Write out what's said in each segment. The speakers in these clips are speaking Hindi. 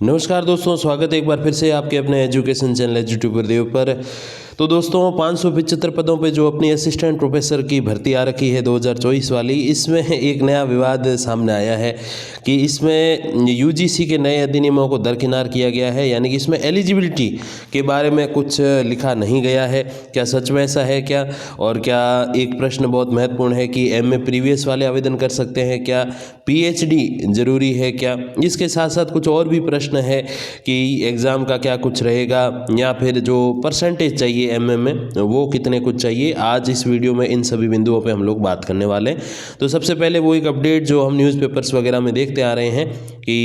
नमस्कार दोस्तों, स्वागत है एक बार फिर से आपके अपने एजुकेशन चैनल यूट्यूबर देव पर। तो दोस्तों 575 पदों पे जो अपनी असिस्टेंट प्रोफेसर की भर्ती आ रखी है 2024 वाली, इसमें एक नया विवाद सामने आया है कि इसमें यूजीसी के नए अधिनियमों को दरकिनार किया गया है। यानी कि इसमें एलिजिबिलिटी के बारे में कुछ लिखा नहीं गया है। क्या सच में ऐसा है क्या? और क्या एक प्रश्न बहुत महत्वपूर्ण है कि एमए प्रीवियस वाले आवेदन कर सकते हैं क्या? पीएचडी जरूरी है क्या? इसके साथ साथ कुछ और भी प्रश्न है कि एग्ज़ाम का क्या कुछ रहेगा, या फिर जो परसेंटेज चाहिए एमए में वो कितने कुछ चाहिए। आज इस वीडियो में इन सभी बिंदुओं पे हम लोग बात करने वाले हैं। तो सबसे पहले वो एक अपडेट जो हम न्यूज़पेपर्स वगैरह में देखते आ रहे हैं कि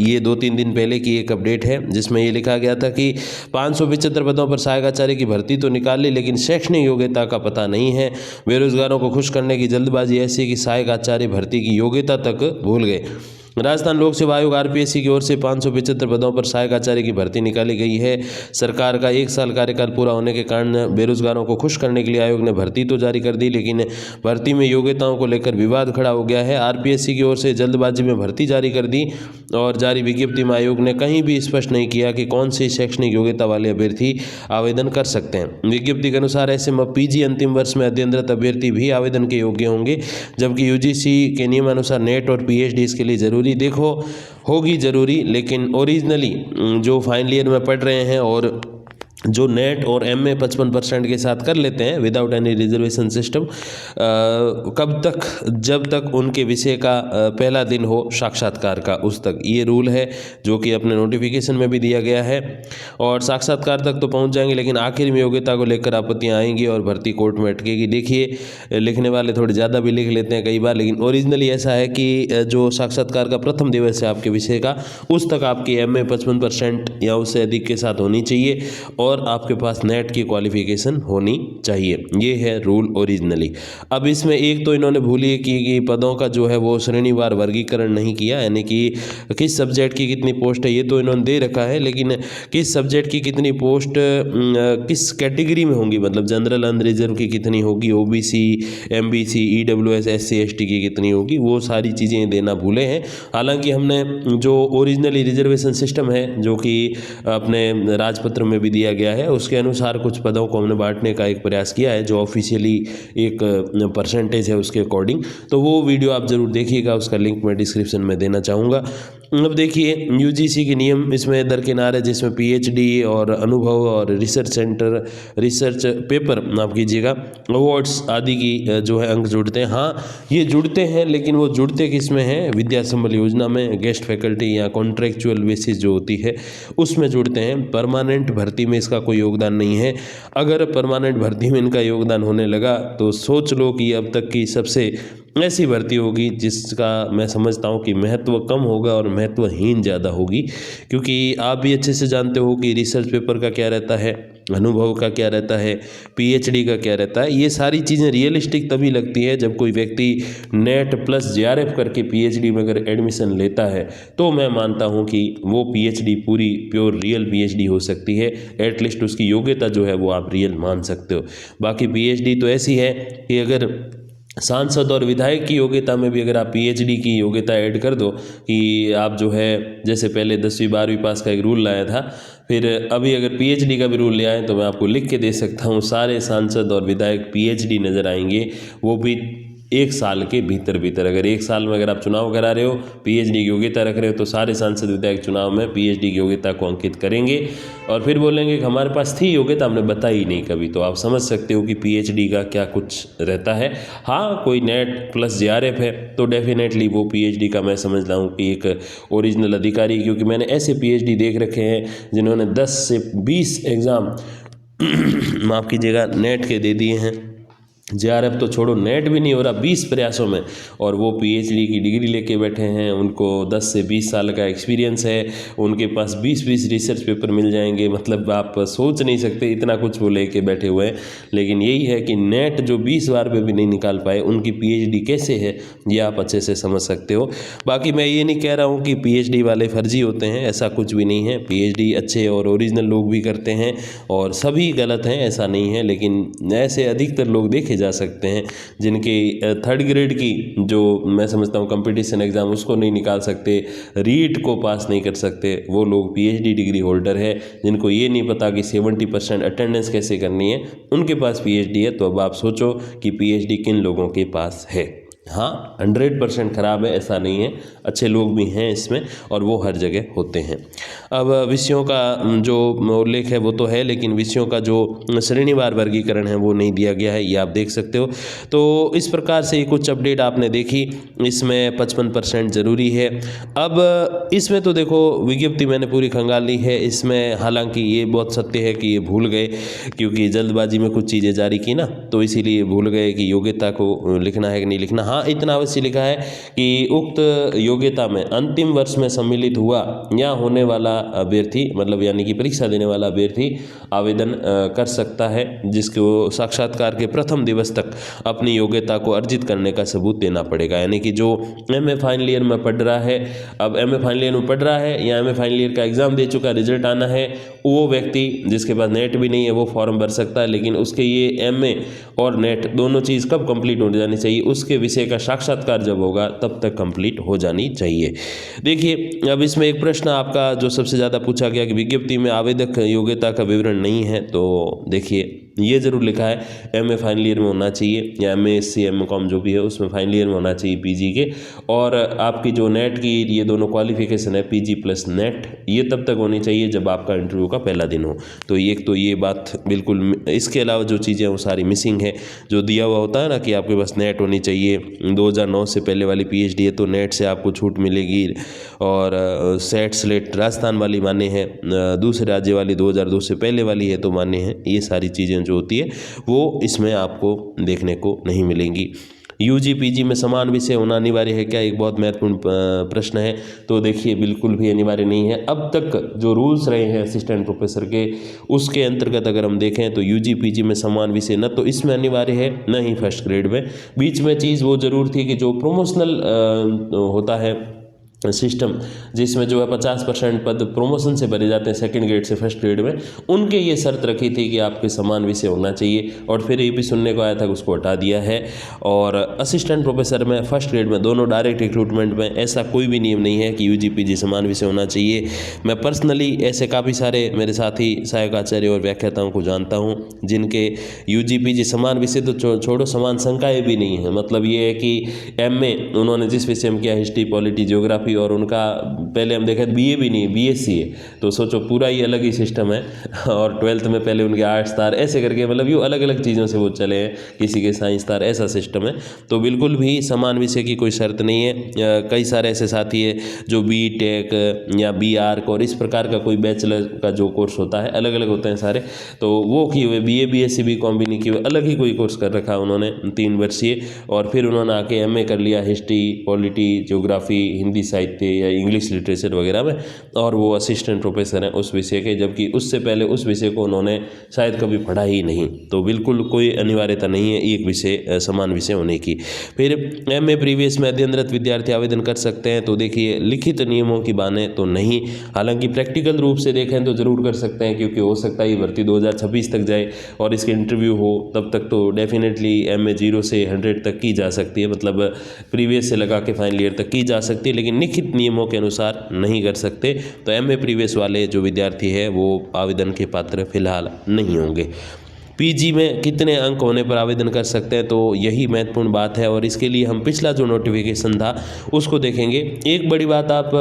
ये 2-3 दिन पहले की एक अपडेट है जिसमें ये लिखा गया था कि 575 पदों पर सहायकाचार्य की भर्ती तो निकाल ली, लेकिन शैक्षणिक योग्यता का पता नहीं है। बेरोजगारों को खुश करने की जल्दबाजी ऐसी कि सहायकाचार्य भर्ती की योग्यता तक भूल गए। राजस्थान लोक सेवा आयोग आरपीएससी की ओर से 575 पदों पर सहायक आचार्य की भर्ती निकाली गई है। सरकार का 1 साल कार्यकाल पूरा होने के कारण बेरोजगारों को खुश करने के लिए आयोग ने भर्ती तो जारी कर दी, लेकिन भर्ती में योग्यताओं को लेकर विवाद खड़ा हो गया है। आरपीएससी की ओर से जल्दबाजी में भर्ती जारी कर दी और जारी विज्ञप्ति में आयोग ने कहीं भी स्पष्ट नहीं किया कि कौन सी शैक्षणिक योग्यता वाले अभ्यर्थी आवेदन कर सकते हैं। विज्ञप्ति के अनुसार ऐसे में पीजी अंतिम वर्ष में अध्ययनरत अभ्यर्थी भी आवेदन के योग्य होंगे, जबकि यूजीसी के नियमानुसार नेट और पीएचडी इसके लिए जरूरी देखो होगी जरूरी। लेकिन ओरिजिनली जो फाइनल ईयर में पढ़ रहे हैं और जो नेट और एमए 55% के साथ कर लेते हैं विदाउट एनी रिजर्वेशन सिस्टम, कब तक? जब तक उनके विषय का पहला दिन हो साक्षात्कार का, उस तक ये रूल है जो कि अपने नोटिफिकेशन में भी दिया गया है। और साक्षात्कार तक तो पहुंच जाएंगे, लेकिन आखिर में योग्यता को लेकर आपत्तियां आएंगी और भर्ती कोर्ट में अटकेगी। देखिए, लिखने वाले थोड़े ज़्यादा भी लिख लेते हैं कई बार, लेकिन ओरिजिनली ऐसा है कि जो साक्षात्कार का प्रथम दिवस है आपके विषय का, उस तक आपकी एमए 55% या उससे अधिक के साथ होनी चाहिए और आपके पास नेट की क्वालिफिकेशन होनी चाहिए। ये है रूल ओरिजिनली। अब इसमें एक तो इन्होंने भूली कि पदों का जो है वो श्रेणीवार वर्गीकरण नहीं किया, यानी कि किस सब्जेक्ट की कितनी पोस्ट है ये तो इन्होंने दे रखा है, लेकिन किस सब्जेक्ट की कितनी पोस्ट किस कैटेगरी में होंगी, मतलब जनरल अनरिजर्व की कितनी होगी, OBC, MBC, EWS, SC ST की कितनी होगी, वो सारी चीज़ें देना भूले हैं। हालांकि हमने जो ओरिजिनली रिजर्वेशन सिस्टम है जो कि अपने राजपत्र में भी दिया गया है, उसके अनुसार कुछ पदों को हमने बांटने का एक प्रयास किया है, जो ऑफिशियली एक परसेंटेज है उसके अकॉर्डिंग। तो वो वीडियो आप ज़रूर देखिएगा, उसका लिंक मैं डिस्क्रिप्शन में देना चाहूँगा। अब देखिए, यूजीसी के नियम इसमें दरकिनार है, जिसमें पीएचडी और अनुभव और रिसर्च सेंटर, रिसर्च पेपर माफ़ कीजिएगा, अवार्ड्स आदि की जो है अंक जुड़ते हैं। हाँ, ये जुड़ते हैं, लेकिन वो जुड़ते किस में हैं? विद्या संबल योजना में गेस्ट फैकल्टी या कॉन्ट्रेक्चुअल बेसिस जो होती है उसमें जुड़ते हैं। परमानेंट भर्ती में इसका कोई योगदान नहीं है। अगर परमानेंट भर्ती में इनका योगदान होने लगा तो सोच लो कि अब तक की सबसे ऐसी भर्ती होगी जिसका मैं समझता हूँ कि महत्व कम होगा और महत्वहीन ज़्यादा होगी। क्योंकि आप भी अच्छे से जानते हो कि रिसर्च पेपर का क्या रहता है, अनुभव का क्या रहता है, पीएचडी का क्या रहता है। ये सारी चीज़ें रियलिस्टिक तभी लगती है जब कोई व्यक्ति नेट प्लस जेआरएफ करके पीएचडी में अगर एडमिशन लेता है, तो मैं मानता हूँ कि वो पीएचडी पूरी प्योर रियल पीएचडी हो सकती है। एटलीस्ट उसकी योग्यता जो है वो आप रियल मान सकते हो। बाकी पीएचडी तो ऐसी है कि अगर सांसद और विधायक की योग्यता में भी अगर आप पीएचडी की योग्यता ऐड कर दो कि आप जो है, जैसे पहले 10वीं 12वीं पास का एक रूल लाया था, फिर अभी अगर पीएचडी का भी रूल ले आए तो मैं आपको लिख के दे सकता हूँ, सारे सांसद और विधायक पीएचडी नज़र आएंगे, वो भी 1 साल के भीतर। अगर 1 साल में अगर आप चुनाव करा रहे हो, पीएचडी की योग्यता रख रहे हो, तो सारे सांसद विधायक चुनाव में पीएचडी की योग्यता को अंकित करेंगे और फिर बोलेंगे कि हमारे पास थी योग्यता, हमने बताई नहीं कभी। तो आप समझ सकते हो कि पीएचडी का क्या कुछ रहता है। हाँ, कोई नेट प्लस जेआरएफ है तो डेफिनेटली वो पीएचडी का मैं समझता हूँ कि एक ओरिजिनल अधिकारी, क्योंकि मैंने ऐसे पीएचडी देख रखे हैं जिन्होंने 10 से 20 एग्ज़ाम माफ़ कीजिएगा नेट के दे दिए हैं। जेआरएफ तो छोड़ो, नेट भी नहीं हो रहा 20 प्रयासों में, और वो पीएचडी की डिग्री लेके बैठे हैं। उनको 10 से 20 साल का एक्सपीरियंस है, उनके पास 20-20 रिसर्च पेपर मिल जाएंगे। मतलब आप सोच नहीं सकते इतना कुछ वो लेके बैठे हुए हैं। लेकिन यही है कि नेट जो 20 बार पे भी नहीं निकाल पाए, उनकी पीएचडी कैसे है ये आप अच्छे से समझ सकते हो। बाकी मैं ये नहीं कह रहा हूँ कि पीएचडी वाले फर्जी होते हैं, ऐसा कुछ भी नहीं है। पीएचडी अच्छे और ओरिजिनल लोग भी करते हैं और सभी गलत हैं, ऐसा नहीं है। लेकिन ऐसे अधिकतर लोग देखे देखे जा सकते हैं, जिनके 3rd ग्रेड की जो मैं समझता हूँ कंपटीशन एग्ज़ाम उसको नहीं निकाल सकते, रीट को पास नहीं कर सकते, वो लोग पीएचडी डिग्री होल्डर है, जिनको ये नहीं पता कि 70% अटेंडेंस कैसे करनी है, उनके पास पीएचडी है। तो अब आप सोचो कि पीएचडी किन लोगों के पास है। हाँ, 100% ख़राब है ऐसा नहीं है, अच्छे लोग भी हैं इसमें और वो हर जगह होते हैं। अब विषयों का जो उल्लेख है वो तो है, लेकिन विषयों का जो श्रेणीवार वर्गीकरण है वो नहीं दिया गया है, ये आप देख सकते हो। तो इस प्रकार से कुछ अपडेट आपने देखी, इसमें 55% ज़रूरी है। अब इसमें तो देखो विज्ञप्ति मैंने पूरी खंगाल ली है, इसमें हालांकि ये बहुत सत्य है कि ये भूल गए, क्योंकि जल्दबाजी में कुछ चीज़ें जारी की ना, तो इसीलिए भूल गए कि योग्यता को लिखना है कि नहीं लिखना। हाँ, इतना अवश्य लिखा है कि उक्त योग्यता में अंतिम वर्ष में सम्मिलित हुआ या होने वाला अभ्यर्थी, मतलब यानी कि परीक्षा देने वाला अभ्यर्थी आवेदन कर सकता है, जिसको साक्षात्कार के प्रथम दिवस तक अपनी योग्यता को अर्जित करने का सबूत देना पड़ेगा। यानी कि जो एमए फाइनल ईयर में पढ़ रहा है, अब एमए फाइनल ईयर में पढ़ रहा है या एमए फाइनल ईयर का एग्ज़ाम दे चुका, रिजल्ट आना है, वो व्यक्ति जिसके पास नेट भी नहीं है वो फॉर्म भर सकता है, लेकिन उसके ये एमए और नेट दोनों चीज़ कब कंप्लीट हो जानी चाहिए, उसके विषय का साक्षात्कार जब होगा तब तक कंप्लीट हो जानी चाहिए। देखिए, अब इसमें एक प्रश्न आपका जो सबसे ज़्यादा पूछा गया कि विज्ञप्ति में आवेदक योग्यता का विवरण नहीं है, तो देखिए ये ज़रूर लिखा है एमए फाइनल ईयर में होना चाहिए या एमएससी एमकॉम जो भी है उसमें फाइनल ईयर में होना चाहिए पीजी के, और आपकी जो नेट की ये दोनों क्वालिफिकेशन है पीजी प्लस नेट, ये तब तक होनी चाहिए जब आपका इंटरव्यू का पहला दिन हो। तो एक तो ये बात बिल्कुल, इसके अलावा जो चीज़ें वो सारी मिसिंग है। जो दिया हुआ होता है ना कि आपके पास नेट होनी चाहिए, 2009 से पहले वाली पीएचडी है तो नेट से आपको छूट मिलेगी, और सेट स्लेट राजस्थान वाली मान्य है, दूसरे राज्य वाली 2002 से पहले वाली है तो मान्य है। ये सारी चीज़ें जो होती है वो इसमें आपको देखने को नहीं मिलेंगी। यूजी पीजी में समान विषय होना अनिवार्य है क्या, एक बहुत महत्वपूर्ण प्रश्न है। तो देखिए बिल्कुल भी अनिवार्य नहीं है। अब तक जो रूल्स रहे हैं असिस्टेंट प्रोफेसर के, उसके अंतर्गत अगर हम देखें तो यूजी पीजी में समान विषय न तो इसमें अनिवार्य है न ही फर्स्ट ग्रेड में। बीच में चीज़ वो ज़रूर थी कि जो प्रोमोशनल होता है सिस्टम, जिसमें जो है 50% पद प्रमोशन से भरे जाते हैं सेकंड ग्रेड से फर्स्ट ग्रेड में, उनके ये शर्त रखी थी कि आपके समान विषय होना चाहिए, और फिर ये भी सुनने को आया था कि उसको हटा दिया है। और असिस्टेंट प्रोफेसर में फर्स्ट ग्रेड में दोनों डायरेक्ट रिक्रूटमेंट में ऐसा कोई भी नियम नहीं है कि यूजी पीजी समान विषय होना चाहिए। मैं पर्सनली ऐसे काफ़ी सारे मेरे साथी सहायक आचार्य और व्याख्याताओं को जानता हूँ जिनके यूजी पीजी समान विषय तो छोड़ो, समान संकाय भी नहीं है। मतलब ये है कि एमए उन्होंने जिस विषय में किया, हिस्ट्री पॉलिटी ज्योग्राफी, और उनका पहले हम देखें बीए भी नहीं, बीएससी है, तो सोचो पूरा ही अलग ही सिस्टम है। और 12th में पहले उनके आर्ट्स तार ऐसे करके, मतलब ये अलग अलग चीज़ों से वो चले हैं, किसी के साइंस तार, ऐसा सिस्टम है। तो बिल्कुल भी समान विषय की कोई शर्त नहीं है। कई सारे ऐसे साथी है जो बी टेक या बी आर्क और इस प्रकार का कोई बैचलर का जो कोर्स होता है, अलग अलग होते हैं सारे, तो वो किए हुए, बीए बीएससी बी कॉम भी नहीं किए हुए, अलग ही कोई कोर्स कर रखा उन्होंने 3 वर्षीय, और फिर उन्होंने आके एमए कर लिया हिस्ट्री पॉलिटी ज्योग्राफी हिंदी साहित्य या इंग्लिश लिटरेचर वगैरह में, और वो असिस्टेंट प्रोफेसर हैं उस विषय के, जबकि उससे पहले उस विषय को उन्होंने शायद कभी पढ़ा ही नहीं। तो बिल्कुल कोई अनिवार्यता नहीं है एक विषय समान विषय होने की। फिर एमए प्रीवियस में अध्ययनरत विद्यार्थी आवेदन कर सकते हैं, तो देखिए लिखित नियमों की बाने तो नहीं, हालांकि प्रैक्टिकल रूप से देखें तो ज़रूर कर सकते हैं, क्योंकि हो सकता है भर्ती 2026 तक जाए और इसके इंटरव्यू हो, तब तक तो डेफिनेटली एमए 0 से 100 तक की जा सकती है, मतलब प्रीवियस से लगा के फाइनल ईयर तक की जा सकती है, लेकिन लिखित नियमों के अनुसार नहीं कर सकते। तो एमए प्रीवियस वाले जो विद्यार्थी है वो आवेदन के पात्र फिलहाल नहीं होंगे। पीजी में कितने अंक होने पर आवेदन कर सकते हैं, तो यही महत्वपूर्ण बात है, और इसके लिए हम पिछला जो नोटिफिकेशन था उसको देखेंगे। एक बड़ी बात आप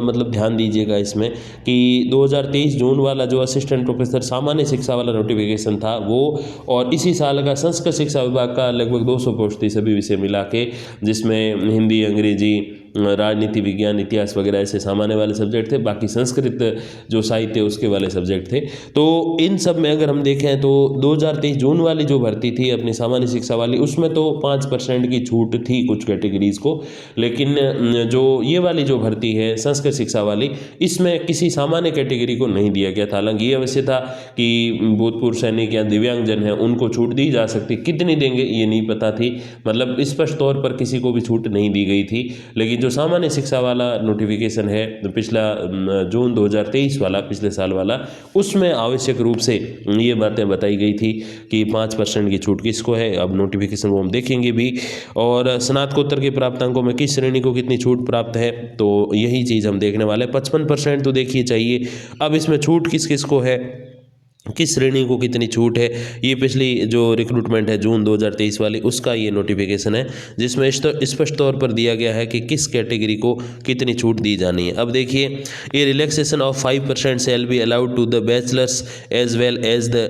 मतलब ध्यान दीजिएगा इसमें कि 2023 जून वाला जो असिस्टेंट प्रोफेसर सामान्य शिक्षा वाला नोटिफिकेशन था वो, और इसी साल का संस्कृत शिक्षा विभाग का लगभग 200 पोस्ट थी सभी विषय मिला के, जिसमें हिंदी अंग्रेजी राजनीति विज्ञान इतिहास वगैरह ऐसे सामान्य वाले सब्जेक्ट थे, बाकी संस्कृत जो साहित्य उसके वाले सब्जेक्ट थे। तो इन सब में अगर हम देखें तो 2023 जून वाली जो भर्ती थी अपनी सामान्य शिक्षा वाली, उसमें तो 5% की छूट थी कुछ कैटेगरीज को, लेकिन जो ये वाली जो भर्ती है संस्कृत शिक्षा वाली, इसमें किसी सामान्य कैटेगरी को नहीं दिया गया था। हालांकि ये अवश्य था कि भूतपूर्व सैनिक या दिव्यांगजन हैं उनको छूट दी जा सकती, कितनी देंगे ये नहीं पता थी, मतलब स्पष्ट तौर पर किसी को भी छूट नहीं दी गई थी। लेकिन लेकिन जो सामान्य शिक्षा वाला नोटिफिकेशन है पिछला जून 2023 वाला, पिछले साल वाला, उसमें आवश्यक रूप से ये बातें बताई गई थी कि 5% की छूट किसको है। अब नोटिफिकेशन को हम देखेंगे भी, और स्नातकोत्तर के प्राप्तांकों में किस श्रेणी को कितनी छूट प्राप्त है, तो यही चीज़ हम देखने वाले। 55% तो देखिए चाहिए। अब इसमें छूट किस किस को है, किस श्रेणी को कितनी छूट है, ये पिछली जो रिक्रूटमेंट है जून 2023 वाली, उसका ये नोटिफिकेशन है, जिसमें स्पष्ट तौर पर दिया गया है कि किस कैटेगरी को कितनी छूट दी जानी है। अब देखिए, ये relaxation of 5% shall be allowed to the bachelors as well as the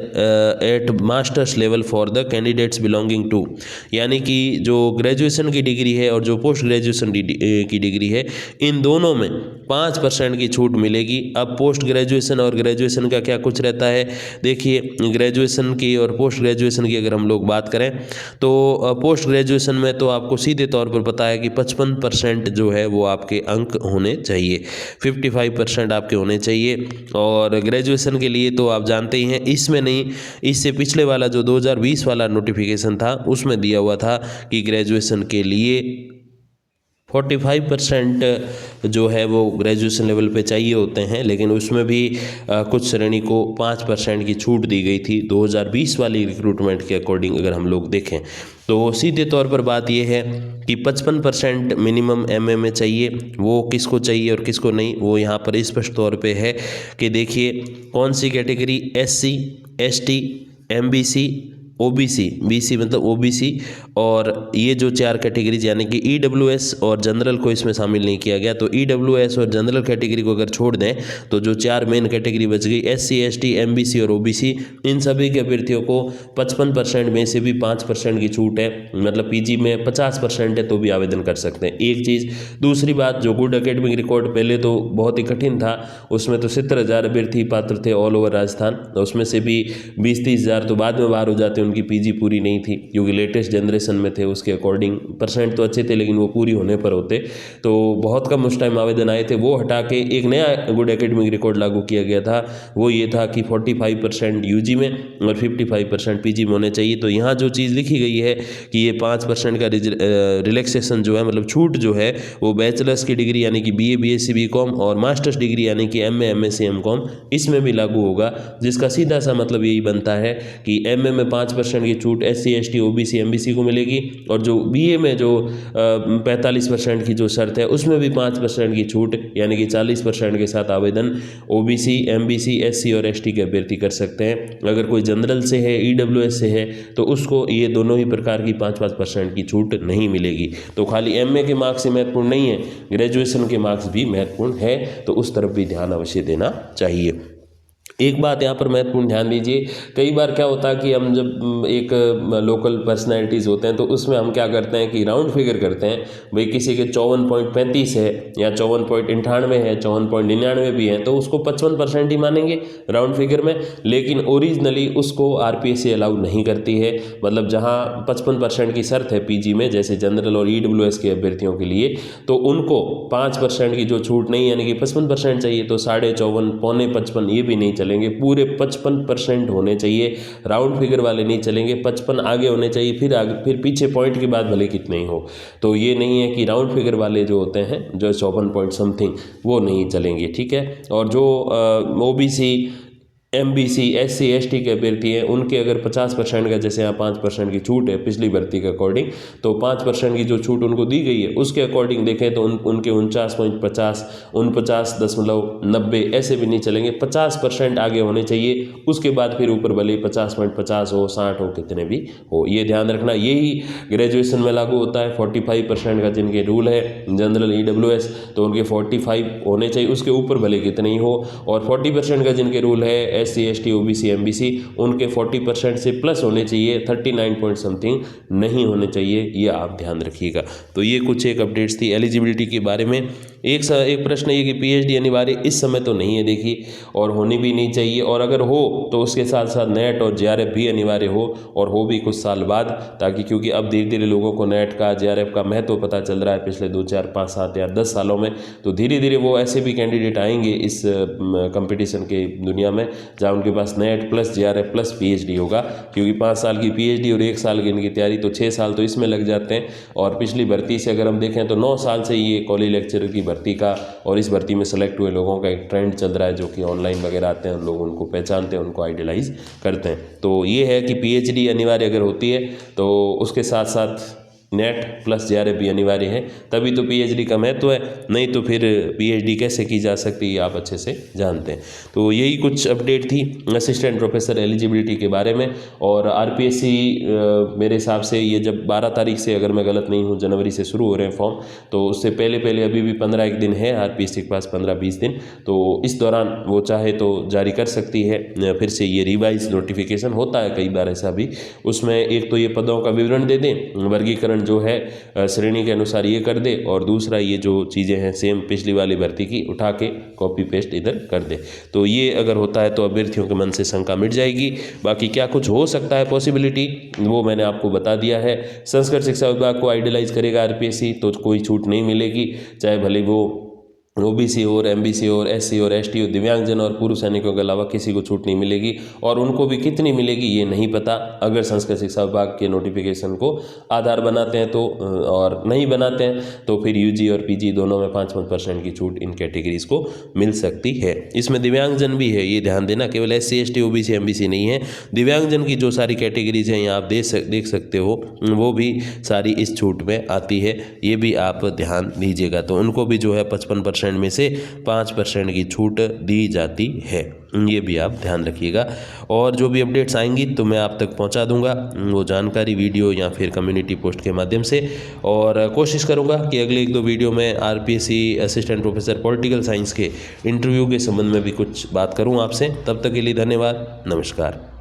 at masters level for the candidates belonging to, यानी कि जो ग्रेजुएशन की डिग्री है और जो पोस्ट ग्रेजुएशन की डिग्री है, इन दोनों में 5% की छूट मिलेगी। अब पोस्ट ग्रेजुएशन और ग्रेजुएशन का क्या कुछ रहता है, देखिए ग्रेजुएशन की और पोस्ट ग्रेजुएशन की अगर हम लोग बात करें तो पोस्ट ग्रेजुएशन में तो आपको सीधे तौर पर पता है कि 55% जो है वो आपके अंक होने चाहिए, 55% आपके होने चाहिए। और ग्रेजुएशन के लिए तो आप जानते ही हैं, इसमें नहीं, इससे पिछले वाला जो 2020 वाला नोटिफिकेशन था उसमें दिया हुआ था कि ग्रेजुएशन के लिए 45% जो है वो ग्रेजुएशन लेवल पे चाहिए होते हैं, लेकिन उसमें भी कुछ श्रेणी को 5% की छूट दी गई थी 2020 वाली रिक्रूटमेंट के अकॉर्डिंग अगर हम लोग देखें। तो सीधे तौर पर बात यह है कि 55% मिनिमम एमए में चाहिए। वो किसको चाहिए और किसको नहीं, वो यहाँ पर स्पष्ट तौर पे है कि देखिए कौन सी category, SC, ST, MBC, OBC, BC मतलब OBC, और ये जो 4 कैटेगरीज यानी कि EWS और जनरल को इसमें शामिल नहीं किया गया। तो EWS और जनरल कैटेगरी को अगर छोड़ दें तो जो 4 मेन कैटेगरी बच गई, SC, ST, MBC और OBC, इन सभी के अभ्यर्थियों को 55% में से भी 5% की छूट है। मतलब PG में 50% है तो भी आवेदन कर सकते हैं, एक चीज़। दूसरी बात, जो गुड एकेडमिक रिकॉर्ड पहले तो बहुत ही कठिन था, उसमें तो 70,000 अभ्यर्थी पात्र थे ऑल ओवर राजस्थान, तो उसमें से भी 20-30 हज़ार तो बाद में बाहर हो जाते, उनकी PG पूरी नहीं थी क्योंकि लेटेस्ट जनरेशन में थे, उसके अकॉर्डिंग परसेंट तो अच्छे थे लेकिन वो पूरी होने पर होते, तो बहुत कम उस टाइम आवेदन आए थे। वो हटा के एक नया गुड एकेडमिक रिकॉर्ड लागू किया गया था, वो ये था कि 45% UG में और 55% PG में होने चाहिए। तो यहाँ जो चीज़ लिखी गई है कि ये 5% का रिलैक्सेशन जो है, मतलब छूट जो है, वो बैचलर्स की डिग्री यानी कि BA, BSc, BCom और मास्टर्स डिग्री यानी कि MA, MSc, MCom इसमें भी लागू होगा, जिसका सीधा सा मतलब यही बनता है कि MA में 5% की छूट SC, ST, OBC, MBC को मिलेगी, और जो BA में जो 45% की जो शर्त है उसमें भी 5% की छूट यानी कि 40% के साथ आवेदन OBC, MBC, SC और ST के अभ्यर्थी कर सकते हैं। अगर कोई जनरल से है, EWS से है, तो उसको ये दोनों ही प्रकार की 5% की छूट नहीं मिलेगी। तो खाली MA के मार्क्स ही महत्वपूर्ण नहीं है, ग्रेजुएशन के मार्क्स भी महत्वपूर्ण है, तो उस तरफ भी ध्यान अवश्य देना चाहिए। एक बात यहाँ पर महत्वपूर्ण ध्यान दीजिए, कई बार क्या होता है कि हम जब एक लोकल पर्सनैलिटीज़ होते हैं तो उसमें हम क्या करते हैं कि राउंड फिगर करते हैं, भाई किसी के 54.35 है या 54.98 है, 54.99 भी है, तो उसको 55% ही मानेंगे राउंड फिगर में। लेकिन ओरिजिनली उसको RPSC अलाउ नहीं करती है, मतलब जहाँ 55% की शर्त है PG में, जैसे जनरल और EWS के अभ्यर्थियों के लिए, तो उनको 5% की जो छूट नहीं यानी कि 55% चाहिए, तो 54.5, पौने 55 ये भी नहीं चलेंगे, पूरे 55% होने चाहिए। राउंड फिगर वाले नहीं चलेंगे, 55 आगे होने चाहिए, फिर पीछे पॉइंट के बाद भले कितने ही हो। तो ये नहीं है कि राउंड फिगर वाले जो होते हैं जो 54 पॉइंट समथिंग वो नहीं चलेंगे, ठीक है। और जो OBC, MBC, SC, ST के अभ्यर्थी हैं उनके अगर 50% का, जैसे यहाँ 5% की छूट है पिछली भर्ती के अकॉर्डिंग, तो 5% की जो छूट उनको दी गई है उसके अकॉर्डिंग देखें तो उनके 49.50, 49.90 ऐसे भी नहीं चलेंगे, 50% आगे होने चाहिए। उसके बाद फिर ऊपर भले 50.50 हो, 60 हो, कितने भी हो, ये ध्यान रखना। यही ग्रेजुएशन में लागू होता है। 45% का जिनके रूल है जनरल EWS, तो उनके 45 होने चाहिए, उसके ऊपर भले कितने ही हो। और 40% का जिनके रूल है SC, ST, OBC, MBC, उनके 40% से प्लस होने चाहिए, 39 पॉइंट समथिंग नहीं होने चाहिए, ये आप ध्यान रखिएगा। तो ये कुछ एक अपडेट्स थी एलिजिबिलिटी के बारे में। एक प्रश्न ये कि पीएचडी अनिवार्य इस समय तो नहीं है देखिए, और होनी भी नहीं चाहिए, और अगर हो तो उसके साथ साथ नेट और जेआरएफ भी अनिवार्य हो, और हो भी कुछ साल बाद, ताकि क्योंकि अब धीरे धीरे लोगों को नेट का जेआरएफ का महत्व पता चल रहा है पिछले 2 4 5 7 या 10 सालों में। तो धीरे धीरे वो ऐसे भी कैंडिडेट आएंगे इस कंपटीशन के दुनिया में जहाँ उनके पास NET plus JRF plus PhD होगा, क्योंकि 5 साल की पीएचडी और 1 साल की इनकी तैयारी, तो 6 साल तो इसमें लग जाते हैं। और पिछली भर्ती से अगर हम देखें तो 9 साल से ये कॉलेज लेक्चरर की भर्ती का और इस भर्ती में सेलेक्ट हुए लोगों का एक ट्रेंड चल रहा है, जो कि ऑनलाइन वगैरह आते हैं, लोग उनको पहचानते हैं, उनको आइडियलाइज करते हैं। तो ये है कि पीएचडी अनिवार्य अगर होती है तो उसके साथ साथ नेट प्लस जेआरएफ भी अनिवार्य है, तभी तो पीएचडी का महत्व है, नहीं तो फिर पीएचडी कैसे की जा सकती है आप अच्छे से जानते हैं। तो यही कुछ अपडेट थी असिस्टेंट प्रोफेसर एलिजिबिलिटी के बारे में। और आरपीएससी मेरे हिसाब से ये जब 12 तारीख से, अगर मैं गलत नहीं हूँ, जनवरी से शुरू हो रहे हैं फॉर्म, तो उससे पहले अभी भी 15 दिन है आरपीएससी के पास, 15-20 दिन, तो इस दौरान वो चाहे तो जारी कर सकती है फिर से ये रिवाइज नोटिफिकेशन। होता है कई बार ऐसा भी, उसमें एक तो ये पदों का विवरण दे दें, वर्गीकरण जो है श्रेणी के अनुसार ये कर दे, और दूसरा ये जो चीज़ें हैं सेम पिछली वाली भर्ती की उठा के कॉपी पेस्ट इधर कर दे। तो ये अगर होता है तो अभ्यर्थियों के मन से शंका मिट जाएगी। बाकी क्या कुछ हो सकता है पॉसिबिलिटी, वो मैंने आपको बता दिया है। संस्कृत शिक्षा विभाग को आइडियलाइज करेगा आरपीएससी तो कोई छूट नहीं मिलेगी, चाहे भले वो ओबीसी और एमबीसी और एससी और एसटी और दिव्यांगजन और पूर्व सैनिकों के अलावा किसी को छूट नहीं मिलेगी, और उनको भी कितनी मिलेगी ये नहीं पता। अगर संस्कृत शिक्षा विभाग के नोटिफिकेशन को आधार बनाते हैं तो, और नहीं बनाते हैं तो फिर यूजी और पीजी दोनों में 5% की छूट इन कैटेगरीज को मिल सकती है। इसमें दिव्यांगजन भी है, ये ध्यान देना, केवल एससी एसटी ओबीसी एमबीसी नहीं है, दिव्यांगजन की जो सारी कैटेगरीज हैं यहाँ आप देख सकते हो, वो भी सारी इस छूट में आती है, ये भी आप ध्यान दीजिएगा। तो उनको भी जो है 55% में से 5% की छूट दी जाती है, ये भी आप ध्यान रखिएगा। और जो भी अपडेट्स आएंगी तो मैं आप तक पहुंचा दूंगा, वो जानकारी वीडियो या फिर कम्युनिटी पोस्ट के माध्यम से। और कोशिश करूंगा कि अगले 1-2 वीडियो में RPSC assistant professor political science के इंटरव्यू के संबंध में भी कुछ बात करूं आपसे। तब तक के लिए धन्यवाद, नमस्कार।